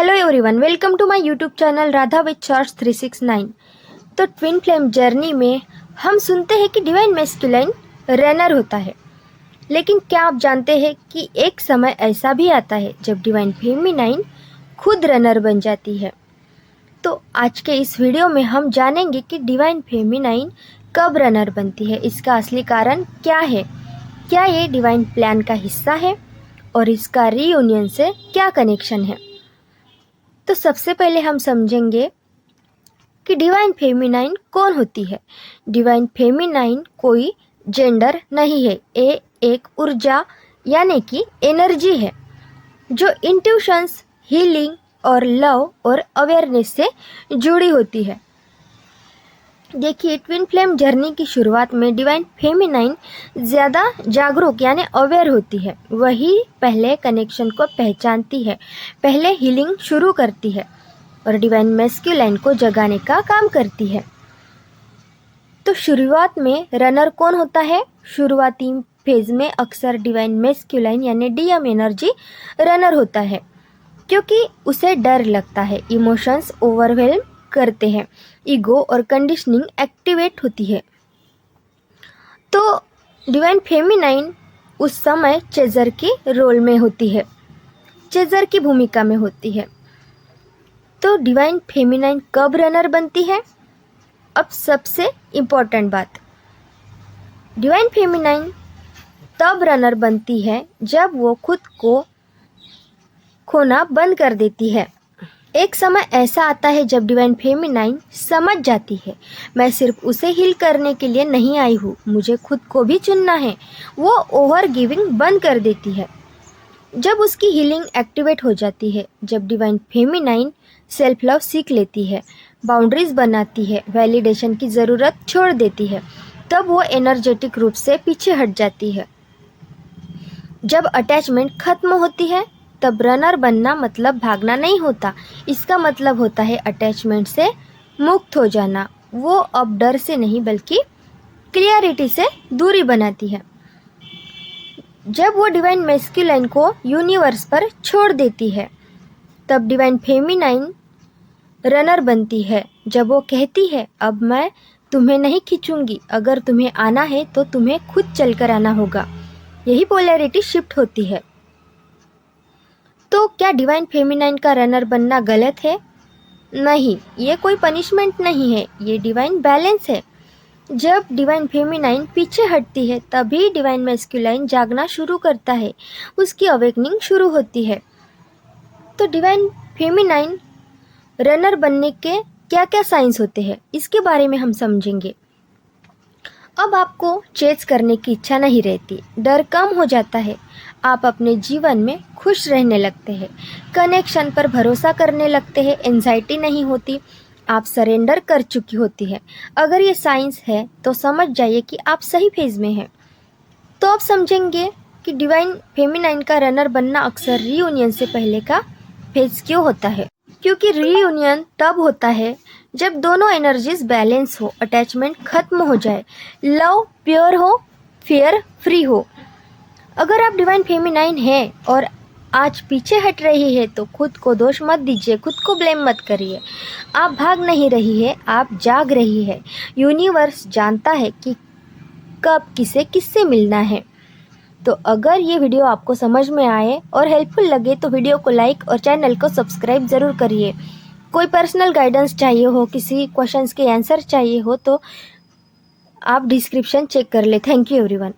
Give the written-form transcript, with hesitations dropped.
Hello everyone, welcome to my YouTube channel Radha with charts 369। तो twin flame journey में हम सुनते हैं कि डिवाइन मैस्कुलाइन रनर होता है, लेकिन क्या आप जानते हैं कि एक समय ऐसा भी आता है जब डिवाइन फेमिनाइन खुद रनर बन जाती है। तो आज के इस वीडियो में हम जानेंगे कि डिवाइन फेमिनाइन कब रनर बनती है, इसका असली कारण क्या है, क्या ये डिवाइन प्लान का हिस्सा है और इसका रीयूनियन से क्या कनेक्शन है। तो सबसे पहले हम समझेंगे कि डिवाइन फेमिनाइन कौन होती है। डिवाइन फेमिनाइन कोई जेंडर नहीं है, ये एक ऊर्जा यानी कि एनर्जी है जो इंट्यूशंस, हीलिंग और लव और अवेयरनेस से जुड़ी होती है। देखिए, ट्विन फ्लेम जर्नी की शुरुआत में डिवाइन फेमिनाइन ज़्यादा जागरूक यानी अवेयर होती है। वही पहले कनेक्शन को पहचानती है, पहले हीलिंग शुरू करती है और डिवाइन मैस्कुलाइन को जगाने का काम करती है। तो शुरुआत में रनर कौन होता है? शुरुआती फेज में अक्सर डिवाइन मैस्कुलाइन यानी डीएम एनर्जी रनर होता है, क्योंकि उसे डर लगता है, इमोशंस ओवरवेल्म करते हैं, ईगो और कंडीशनिंग एक्टिवेट होती है। तो डिवाइन फेमिनाइन उस समय चेजर की रोल में होती है, चेजर की भूमिका में होती है। तो डिवाइन फेमिनाइन कब रनर बनती है? अब सबसे इम्पोर्टेंट बात, डिवाइन फेमिनाइन तब रनर बनती है जब वो खुद को खोना बंद कर देती है। एक समय ऐसा आता है जब डिवाइन फेमिनाइन समझ जाती है, मैं सिर्फ उसे हील करने के लिए नहीं आई हूँ, मुझे खुद को भी चुनना है। वो ओवर गिविंग बंद कर देती है। जब उसकी हीलिंग एक्टिवेट हो जाती है, जब डिवाइन फेमिनाइन सेल्फ लव सीख लेती है, बाउंड्रीज बनाती है, वैलिडेशन की ज़रूरत छोड़ देती है, तब वो एनर्जेटिक रूप से पीछे हट जाती है। जब अटैचमेंट खत्म होती है, तब रनर बनना मतलब भागना नहीं होता, इसका मतलब होता है अटैचमेंट से मुक्त हो जाना। वो अब डर से नहीं बल्कि क्लियरिटी से दूरी बनाती है। जब वो डिवाइन मैस्कुलाइन को यूनिवर्स पर छोड़ देती है, तब डिवाइन फेमिनाइन रनर बनती है। जब वो कहती है, अब मैं तुम्हें नहीं खींचूंगी, अगर तुम्हें आना है तो तुम्हें खुद चलकर आना होगा। यही पोलैरिटी शिफ्ट होती है। तो क्या डिवाइन फेमिनाइन का रनर बनना गलत है? नहीं, ये कोई पनिशमेंट नहीं है, ये डिवाइन बैलेंस है। जब डिवाइन फेमिनाइन पीछे हटती है, तभी डिवाइन मैस्कुलाइन जागना शुरू करता है, उसकी अवेकनिंग शुरू होती है। तो डिवाइन फेमिनाइन रनर बनने के क्या क्या साइंस होते हैं, इसके बारे में हम समझेंगे। अब आपको चेज करने की इच्छा नहीं रहती, डर कम हो जाता है, आप अपने जीवन में खुश रहने लगते हैं, कनेक्शन पर भरोसा करने लगते हैं, एंजाइटी नहीं होती, आप सरेंडर कर चुकी होती है। अगर ये साइंस है तो समझ जाइए कि आप सही फेज में हैं। तो अब समझेंगे कि डिवाइन फेमिनाइन का रनर बनना अक्सर रीयूनियन से पहले का फेज क्यों होता है। क्योंकि रीयूनियन तब होता है जब दोनों एनर्जीज बैलेंस हो, अटैचमेंट खत्म हो जाए, लव प्योर हो, फियर फ्री हो। अगर आप डिवाइन फेमिनाइन है और आज पीछे हट रही है तो खुद को दोष मत दीजिए, खुद को ब्लेम मत करिए। आप भाग नहीं रही है, आप जाग रही है। यूनिवर्स जानता है कि कब किसे किससे मिलना है। तो अगर ये वीडियो आपको समझ में आए और हेल्पफुल लगे तो वीडियो को लाइक और चैनल को सब्सक्राइब ज़रूर करिए। कोई पर्सनल गाइडेंस चाहिए हो, किसी क्वेश्चंस के आंसर चाहिए हो तो आप डिस्क्रिप्शन चेक कर ले। Thank you everyone.